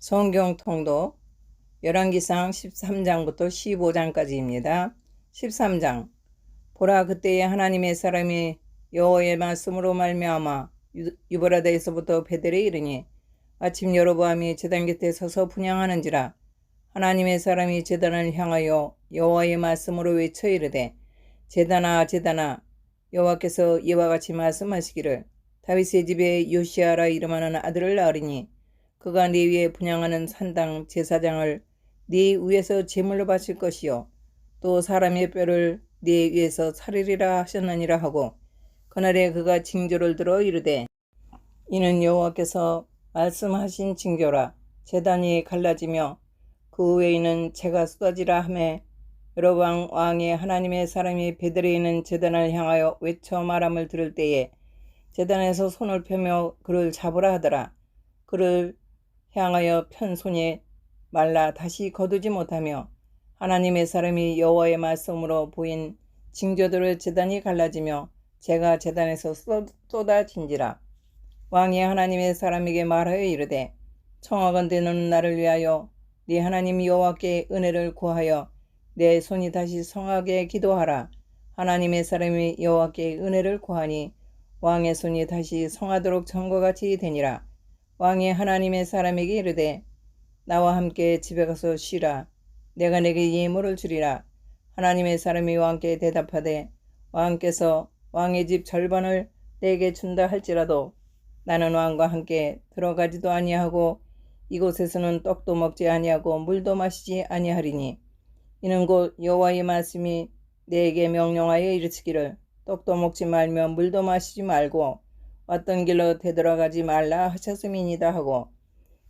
성경 통독 열왕기상 13장부터 15장까지입니다. 13장. 보라, 그때에 하나님의 사람이 여호와의 말씀으로 말미암아 유브라데에서부터 베델에 이르니 아침 여로보암이 제단 곁에 서서 분향하는지라. 하나님의 사람이 제단을 향하여 여호와의 말씀으로 외쳐 이르되, 제단아 제단아, 여호와께서 이와 같이 말씀하시기를, 다윗의 집에 요시아라 이름하는 아들을 낳으리니 그가 네 위에 분향하는 산당 제사장을 네 위에서 제물로 바칠 것이요 또 사람의 뼈를 네 위에서 살리리라 하셨느니라 하고, 그날에 그가 징조를 들어 이르되, 이는 여호와께서 말씀하신 징조라. 제단이 갈라지며 그 외에는 재가 쏟아지라 하매, 여로보암 왕의 하나님의 사람이 베델에 있는 제단을 향하여 외쳐 말함을 들을 때에 제단에서 손을 펴며 그를 잡으라 하더라. 그를 향하여 편 손이 말라 다시 거두지 못하며, 하나님의 사람이 여호와의 말씀으로 보인 징조대로 제단이 갈라지며 재가 제단에서 쏟아진지라. 왕이 하나님의 사람에게 말하여 이르되, 청하건대 너는 나를 위하여 네 하나님 여호와께 은혜를 구하여 내 손이 다시 성하게 기도하라. 하나님의 사람이 여호와께 은혜를 구하니 왕의 손이 다시 성하도록 전과 같이 되니라. 왕이 하나님의 사람에게 이르되, 나와 함께 집에 가서 쉬라. 내가 내게 예물을 주리라. 하나님의 사람이 왕께 대답하되, 왕께서 왕의 집 절반을 내게 준다 할지라도 나는 왕과 함께 들어가지도 아니하고 이곳에서는 떡도 먹지 아니하고 물도 마시지 아니하리니, 이는 곧 여호와의 말씀이 내게 명령하여 이르시기를, 떡도 먹지 말며 물도 마시지 말고 왔던 길로 되돌아가지 말라 하셨음이니이다 하고,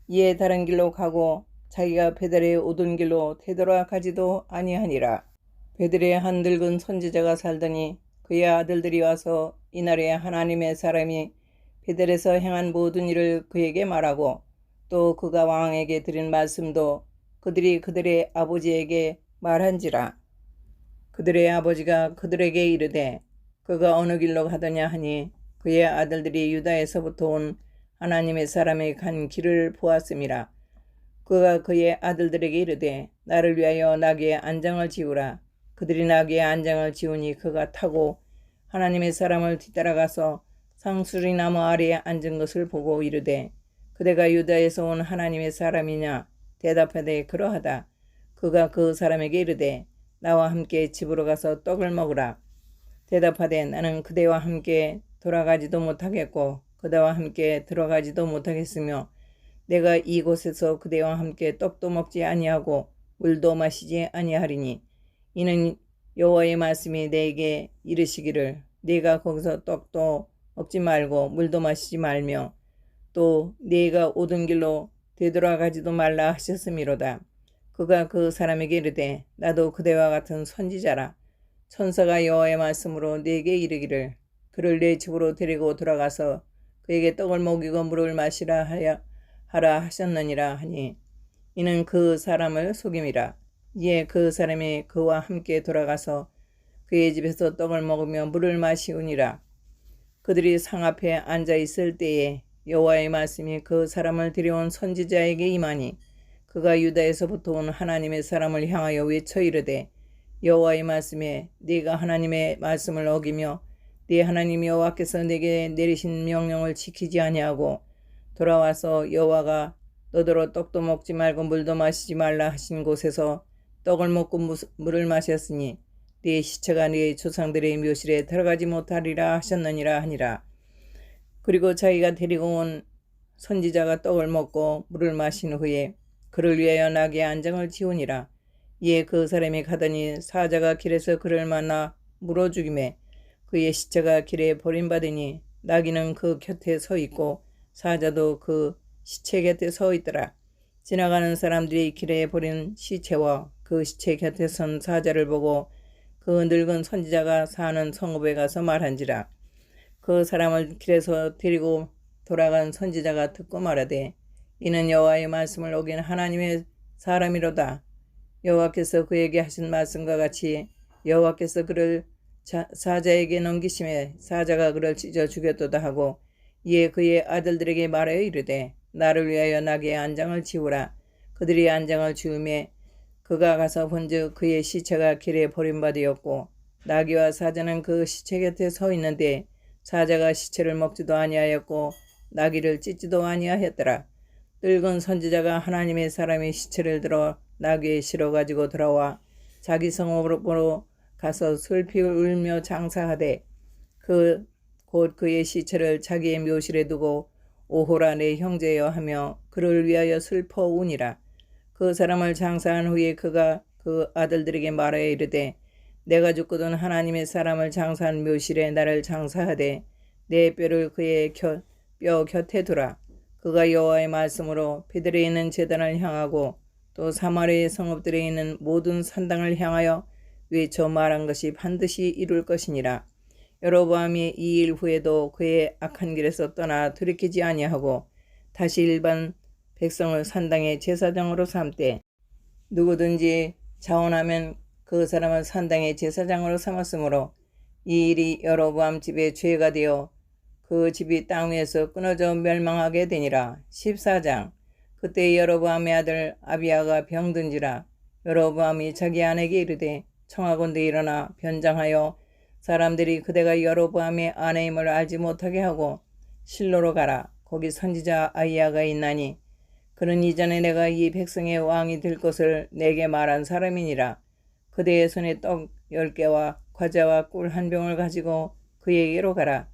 이에 다른 길로 가고 자기가 베델에 오던 길로 되돌아가지도 아니하니라. 베델에 한 늙은 선지자가 살더니 그의 아들들이 와서 이날에 하나님의 사람이 베델에서 행한 모든 일을 그에게 말하고, 또 그가 왕에게 드린 말씀도 그들이 그들의 아버지에게 말한지라. 그들의 아버지가 그들에게 이르되, 그가 어느 길로 가더냐 하니, 그의 아들들이 유다에서부터 온 하나님의 사람이 간 길을 보았음이라. 그가 그의 아들들에게 이르되, 나를 위하여 나귀의 안장을 지우라. 그들이 나귀의 안장을 지우니 그가 타고 하나님의 사람을 뒤따라가서 상수리 나무 아래에 앉은 것을 보고 이르되, 그대가 유다에서 온 하나님의 사람이냐? 대답하되, 그러하다. 그가 그 사람에게 이르되, 나와 함께 집으로 가서 떡을 먹으라. 대답하되, 나는 그대와 함께 돌아가지도 못하겠고 그대와 함께 들어가지도 못하겠으며, 내가 이곳에서 그대와 함께 떡도 먹지 아니하고 물도 마시지 아니하리니, 이는 여호와의 말씀이 내게 이르시기를, 네가 거기서 떡도 먹지 말고 물도 마시지 말며 또 네가 오던 길로 되돌아가지도 말라 하셨음이로다. 그가 그 사람에게 이르되, 나도 그대와 같은 선지자라. 천사가 여호와의 말씀으로 네게 이르기를, 그를 내 집으로 데리고 돌아가서 그에게 떡을 먹이고 물을 마시라 하라 하셨느니라 하니, 이는 그 사람을 속임이라. 이에 그 사람이 그와 함께 돌아가서 그의 집에서 떡을 먹으며 물을 마시우니라. 그들이 상 앞에 앉아 있을 때에 여호와의 말씀이 그 사람을 데려온 선지자에게 임하니, 그가 유다에서부터 온 하나님의 사람을 향하여 외쳐 이르되, 여호와의 말씀에 네가 하나님의 말씀을 어기며 네 하나님 여호와께서 내게 내리신 명령을 지키지 아니하고 돌아와서 여호와가 너더러 떡도 먹지 말고 물도 마시지 말라 하신 곳에서 떡을 먹고 물을 마셨으니 네 시체가 네 조상들의 묘실에 들어가지 못하리라 하셨느니라 하니라. 그리고 자기가 데리고 온 선지자가 떡을 먹고 물을 마신 후에 그를 위하여 나귀의 안장을 지우니라. 이에 그 사람이 가더니 사자가 길에서 그를 만나 물어 죽이매, 그의 시체가 길에 버림받으니 나귀는 그 곁에 서 있고 사자도 그 시체 곁에 서 있더라. 지나가는 사람들이 길에 버린 시체와 그 시체 곁에 선 사자를 보고 그 늙은 선지자가 사는 성읍에 가서 말한지라. 그 사람을 길에서 데리고 돌아간 선지자가 듣고 말하되, 이는 여호와의 말씀을 어긴 하나님의 사람이로다. 여호와께서 그에게 하신 말씀과 같이 여호와께서 그를 사자에게 넘기심에 사자가 그를 찢어 죽였도다 하고, 이에 그의 아들들에게 말하여 이르되, 나를 위하여 나귀의 안장을 지우라. 그들이 안장을 지우매 그가 가서 본즉 그의 시체가 길에 버림받았고 나귀와 사자는 그 시체 곁에 서 있는데 사자가 시체를 먹지도 아니하였고 나귀를 찢지도 아니하였더라. 늙은 선지자가 하나님의 사람의 시체를 들어 나귀에 실어 가지고 돌아와 자기 성읍으로 가서 슬피 울며 장사하되 곧 그의 시체를 자기의 묘실에 두고 오호라 내 형제여 하며 그를 위하여 슬퍼 우니라. 그 사람을 장사한 후에 그가 그 아들들에게 말하여 이르되 내가 죽거든 하나님의 사람을 장사한 묘실에 나를 장사하되 내 뼈를 그의 뼈 곁에 두라. 그가 여호와의 말씀으로 베들레헴에 있는 제단을 향하고 또 사마리아의 성읍들에 있는 모든 산당을 향하여 외쳐 말한 것이 반드시 이룰 것이니라. 여로보암이 이 일 후에도 그의 악한 길에서 떠나 돌이키지 아니하고 다시 일반 백성을 산당의 제사장으로 삼되 누구든지 자원하면 그 사람을 산당의 제사장으로 삼았으므로 이 일이 여로보암 집의 죄가 되어 그 집이 땅 위에서 끊어져 멸망하게 되니라. 14장. 그때 여로보암의 아들 아비야가 병든지라. 여로보암이 자기 아내에게 이르되 청하건대 일어나 변장하여 사람들이 그대가 여로보암의 아내임을 알지 못하게 하고 실로로 가라. 거기 선지자 아히야가 있나니 그는 이전에 내가 이 백성의 왕이 될 것을 내게 말한 사람이니라. 그대의 손에 떡 10개와 과자와 꿀 1병을 가지고 그에게로 가라.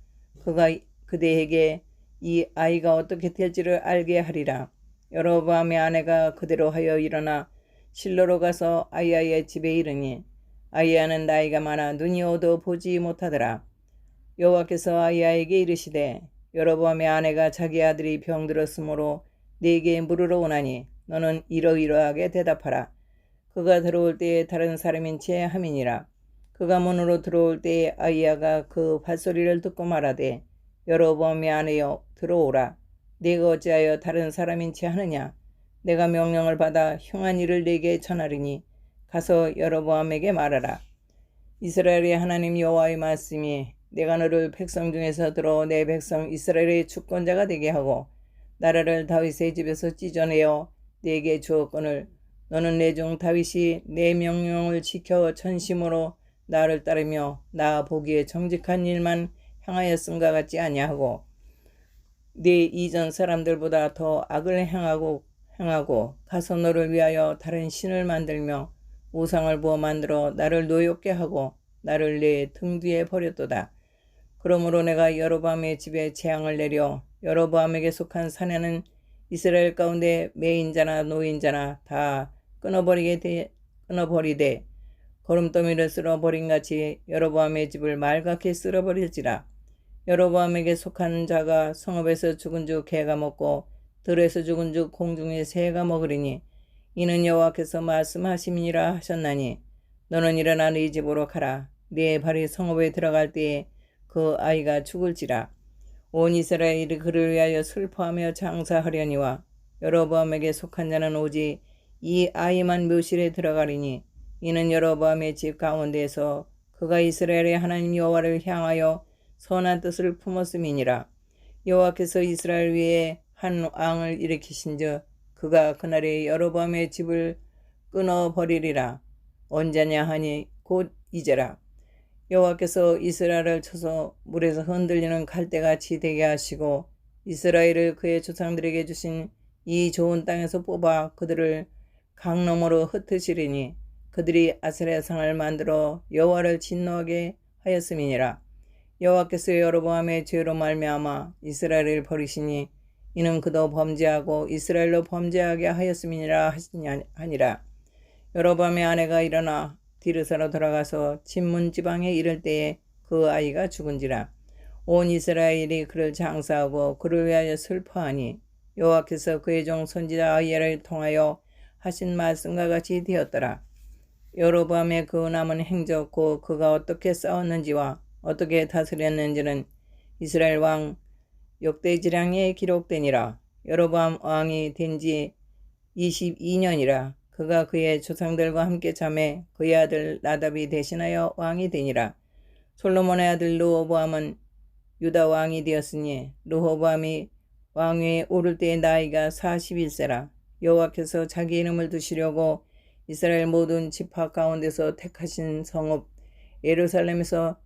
그가 그대에게 이 아이가 어떻게 될지를 알게 하리라. 여로보암의 아내가 그대로 하여 일어나 실로로 가서 아히야의 집에 이르니 아히야는 나이가 많아 눈이 어두워 보지 못하더라. 여호와께서 아히야에게 이르시되 여로보암의 아내가 자기 아들이 병들었으므로 네게 물으러 오나니 너는 이러이러하게 대답하라. 그가 들어올 때에 다른 사람인 채 함이니라. 그가 문으로 들어올 때에 아히야가 그 발소리를 듣고 말하되 여로보암의 아내여 들어오라. 네가 어찌하여 다른 사람인 채 하느냐. 내가 명령을 받아 흉한 일을 네게 전하리니 가서 여로보암에게 말하라. 이스라엘의 하나님 여호와의 말씀이 내가 너를 백성 중에서 들어 내 백성 이스라엘의 주권자가 되게 하고 나라를 다윗의 집에서 찢어내어 네게 주었거늘 너는 내 종 다윗이 내 명령을 지켜 전심으로 나를 따르며 나 보기에 정직한 일만 행하였음과 같지 아니하고 네 이전 사람들보다 더 악을 행하고 가서 너를 위하여 다른 신을 만들며 우상을 부어 만들어 나를 노엽게 하고 나를 내 등 뒤에 버렸도다. 그러므로 내가 여로보암의 집에 재앙을 내려 여로보암에게 속한 사내는 이스라엘 가운데 매인자나 노인자나 다 끊어버리되 거름더미를 쓸어버린 같이 여로보암의 집을 말갛게 쓸어버릴지라. 여로보암에게 속한 자가 성읍에서 죽은 즉 개가 먹고 들에서 죽은 즉 공중의 새가 먹으리니 이는 여호와께서 말씀하심이니라 하셨나니 너는 일어나 네 집으로 가라. 네 발이 성읍에 들어갈 때에 그 아이가 죽을지라. 온 이스라엘이 그를 위하여 슬퍼하며 장사하려니와 여로보암에게 속한 자는 오직 이 아이만 묘실에 들어가리니 이는 여로보암의 집 가운데에서 그가 이스라엘의 하나님 여호와를 향하여 선한 뜻을 품었음이니라. 여호와께서 이스라엘 위에 한 왕을 일으키신즉 그가 그날에 여로보암의 집을 끊어버리리라. 언제냐 하니 곧 이제라. 여호와께서 이스라엘을 쳐서 물에서 흔들리는 갈대같이 되게 하시고 이스라엘을 그의 조상들에게 주신 이 좋은 땅에서 뽑아 그들을 강 너머로 흩으시리니 그들이 아세라상을 만들어 여호와를 진노하게 하였음이니라. 여호와께서 여로보암의 죄로 말미암아 이스라엘을 버리시니 이는 그도 범죄하고 이스라엘로 범죄하게 하였음이니라 하니라. 여로보암의 아내가 일어나 디르사로 돌아가서 진문 지방에 이를 때에 그 아이가 죽은지라. 온 이스라엘이 그를 장사하고 그를 위하여 슬퍼하니 여호와께서 그의 종 선지자 아히야를 통하여 하신 말씀과 같이 되었더라. 여로보암의 그 남은 행적 곧 그가 어떻게 싸웠는지와 어떻게 다스렸는지는 이스라엘 왕 역대지량에 기록되니라. 여로보암 왕이 된 지 22년이라. 그가 그의 조상들과 함께 잠에 그의 아들 나답이 대신하여 왕이 되니라. 솔로몬의 아들 르호보암은 유다 왕이 되었으니 르호보암이 왕위에 오를 때의 나이가 41세라. 여호와께서 자기 이름을 두시려고 이스라엘 모든 지파 가운데서 택하신 성읍 예루살렘에서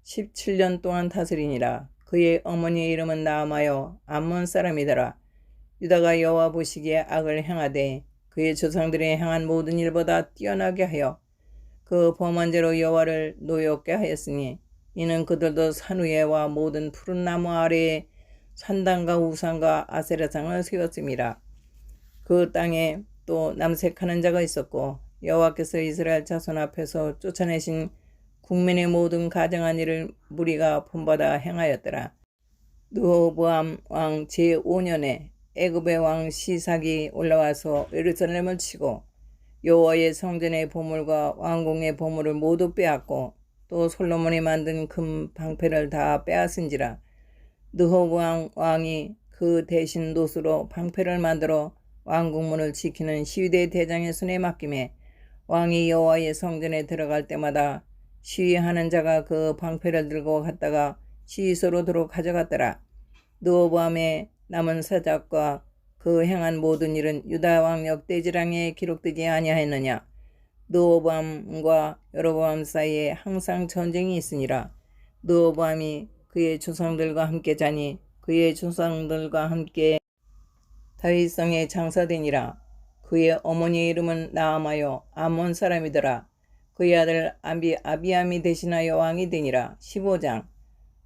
17년 동안 다스리니라. 그의 어머니의 이름은 나아마여 암몬 사람이더라. 유다가 여호와 보시기에 악을 행하되 그의 조상들이 행한 모든 일보다 뛰어나게 하여 그 범한 죄로 여호와를 노엽게 하였으니 이는 그들도 산 위에와 모든 푸른 나무 아래에 산당과 우상과 아세라상을 세웠음이라. 그 땅에 또 남색하는 자가 있었고 여호와께서 이스라엘 자손 앞에서 쫓아내신 국민의 모든 가정한 일을 무리가 본받아 행하였더라. 르호보암 왕 제5년에 애굽의 왕 시삭이 올라와서 예루살렘을 치고 여호와의 성전의 보물과 왕궁의 보물을 모두 빼앗고 또 솔로몬이 만든 금 방패를 다 빼앗은지라. 르호보암 왕이 그 대신 놋으로 방패를 만들어 왕궁문을 지키는 시위대 대장의 손에 맡김에 왕이 여호와의 성전에 들어갈 때마다 시위하는 자가 그 방패를 들고 갔다가 시위소로 가져갔더라. 르호보암의 남은 사작과 그 행한 모든 일은 유다 왕 역대지랑에 기록되지 아니하였느냐. 르호보암과 여로보암 사이에 항상 전쟁이 있으니라. 르호보암이 그의 조상들과 함께 자니 그의 조상들과 함께 다윗성에 장사되니라. 그의 어머니의 이름은 나아마요 암몬 사람이더라. 그의 아들 아비암이 대신하여 왕이 되니라. 15장.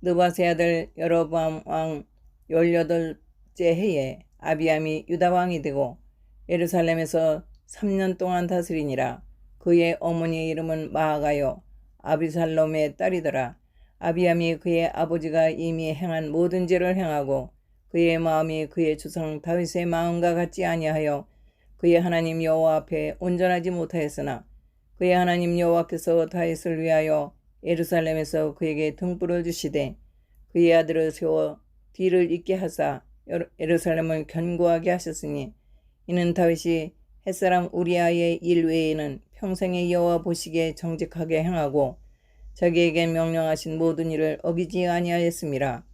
느밧의 아들 여로보암 왕 18째 해에 아비암이 유다 왕이 되고 예루살렘에서 3년 동안 다스리니라. 그의 어머니의 이름은 마아가요 아비살롬의 딸이더라. 아비암이 그의 아버지가 이미 행한 모든 죄를 행하고 그의 마음이 그의 조상 다윗의 마음과 같지 아니하여 그의 하나님 여호와 앞에 온전하지 못하였으나 그의 하나님 여호와께서 다윗을 위하여 예루살렘에서 그에게 등불을 주시되 그의 아들을 세워 뒤를 잇게 하사 예루살렘을 견고하게 하셨으니 이는 다윗이 햇사람 우리아의 일 외에는 평생의 여호와 보시기에 정직하게 행하고 자기에게 명령하신 모든 일을 어기지 아니하였음이라.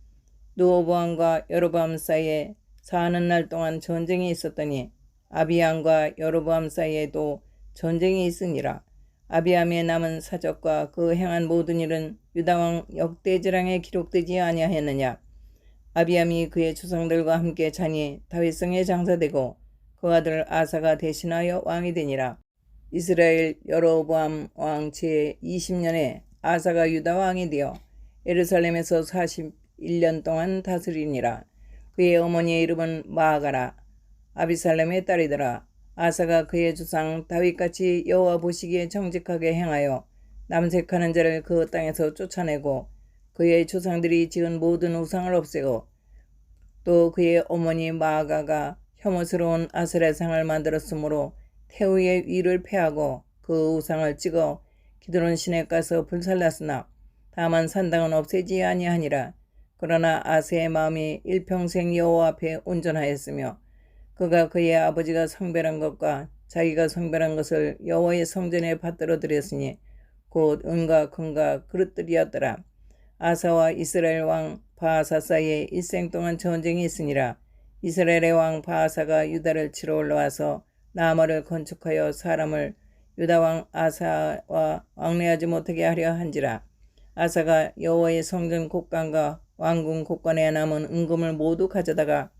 르호보암과 여로보암 사이에 사는 날 동안 전쟁이 있었더니 아비암과 여로보암 사이에도 전쟁이 있으니라. 아비암의 남은 사적과 그 행한 모든 일은 유다왕 역대지랑에 기록되지 아니하였느냐. 아비암이 그의 조상들과 함께 자니 다윗성에 장사되고 그 아들 아사가 대신하여 왕이 되니라. 이스라엘 여로보암 왕 제20년에 아사가 유다 왕이 되어 예루살렘에서 41년 동안 다스리니라. 그의 어머니의 이름은 마아가라 아비살렘의 딸이더라. 아사가 그의 조상 다윗같이 여호와 보시기에 정직하게 행하여 남색하는 자를 그 땅에서 쫓아내고 그의 조상들이 지은 모든 우상을 없애고 또 그의 어머니 마아가가 혐오스러운 아세라상을 만들었으므로 태우의 위를 패하고 그 우상을 찍어 기드론 시내 가서 불살랐으나 다만 산당은 없애지 아니하니라. 그러나 아세의 마음이 일평생 여호와 앞에 온전하였으며 그가 그의 아버지가 성별한 것과 자기가 성별한 것을 여호와의 성전에 받들어 드렸으니 곧 은과 금과 그릇들이었더라. 아사와 이스라엘 왕 바아사 사이에 일생 동안 전쟁이 있으니라. 이스라엘의 왕 바아사가 유다를 치러 올라와서 나마를 건축하여 사람을 유다 왕 아사와 왕래하지 못하게 하려 한지라. 아사가 여호와의 성전 곳간과 왕궁 곳간에 남은 은금을 모두 가져다가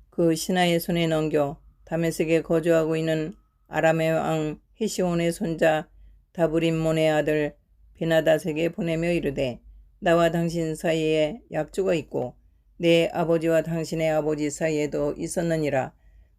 그 신하의 손에 넘겨 다메섹에 거주하고 있는 아람의 왕 헤시온의 손자 다브림몬의 아들 베나다색에 보내며 이르되 나와 당신 사이에 약조가 있고 내 아버지와 당신의 아버지 사이에도 있었느니라.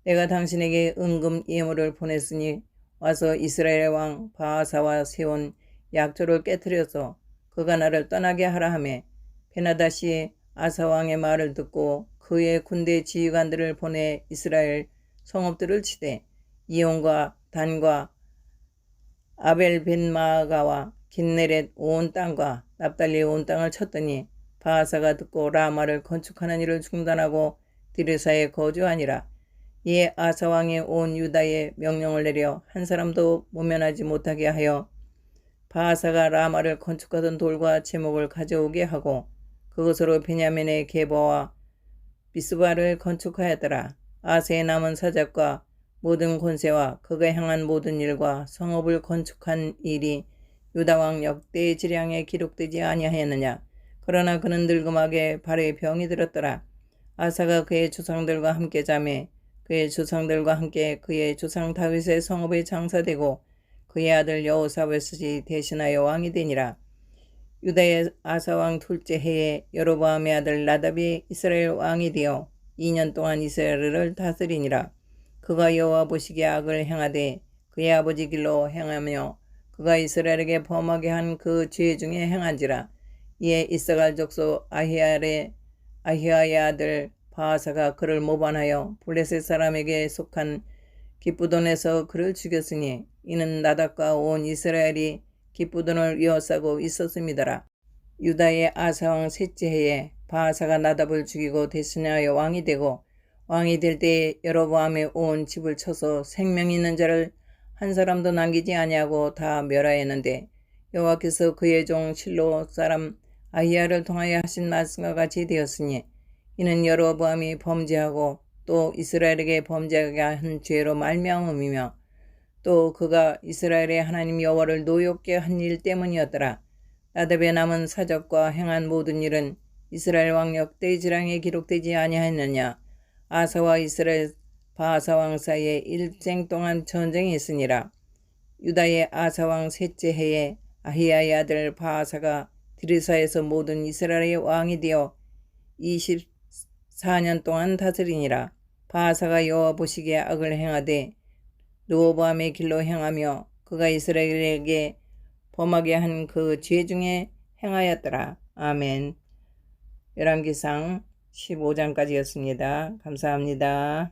내가 당신에게 은금 예물을 보냈으니 와서 이스라엘 왕 바아사와 세운 약조를 깨뜨려서 그가 나를 떠나게 하라 하매 베나다시 아사 왕의 말을 듣고 그의 군대 지휘관들을 보내 이스라엘 성읍들을 치되 이온과 단과 아벨벤마가와 긴네렛 온 땅과 납달리 온 땅을 쳤더니 바아사가 듣고 라마를 건축하는 일을 중단하고 디르사에 거주하니라. 이에 아사 왕이 온 유다에 명령을 내려 한 사람도 모면하지 못하게 하여 바아사가 라마를 건축하던 돌과 제목을 가져오게 하고 그것으로 베냐민의 게바와 비스바를 건축하였더라. 아세의 남은 사적과 모든 권세와 그가 행한 모든 일과 성읍을 건축한 일이 유다왕 역대의 지량에 기록되지 아니하였느냐. 그러나 그는 늙음하게 발에 병이 들었더라. 아사가 그의 조상들과 함께 자매 그의 조상들과 함께 그의 조상 다윗의 성읍에 장사되고 그의 아들 여호사밧이 대신하여 왕이 되니라. 유다의 아사왕 둘째 해에 여로보암의 아들 나답이 이스라엘 왕이 되어 2년 동안 이스라엘을 다스리니라. 그가 여호와 보시기에 악을 행하되 그의 아버지 길로 행하며 그가 이스라엘에게 범하게 한 그 죄 중에 행한지라. 이에 이스라엘 족속 아히야의 아들 바하사가 그를 모반하여 블레셋 사람에게 속한 기쁘돈에서 그를 죽였으니 이는 나답과 온 이스라엘이 기쁘돈을 이어싸고 있었음이더라. 유다의 아사왕 셋째 해에 바하사가 나답을 죽이고 대신하여 왕이 되고 왕이 될 때에 여로보암의 온 집을 쳐서 생명 있는 자를 한 사람도 남기지 아니하고 다 멸하였는데 여호와께서 그의 종 실로 사람 아히야를 통하여 하신 말씀과 같이 되었으니 이는 여로보암이 범죄하고 또 이스라엘에게 범죄하게 한 죄로 말미암음이며 또 그가 이스라엘의 하나님 여호와를 노엽게 한 일 때문이었더라. 나답의 남은 사적과 행한 모든 일은 이스라엘 왕 역대의 지량에 기록되지 아니하였느냐. 아사와 이스라엘 바하사 왕 사이에 일생 동안 전쟁이 있으니라. 유다의 아사 왕 셋째 해에 아히야의 아들 바하사가 디르사에서 모든 이스라엘의 왕이 되어 24년 동안 다스리니라. 바하사가 여호와 보시기에 악을 행하되 르호보암의 길로 행하며 그가 이스라엘에게 범하게 한 그 죄 중에 행하였더라. 아멘. 열왕기상 15장까지였습니다. 감사합니다.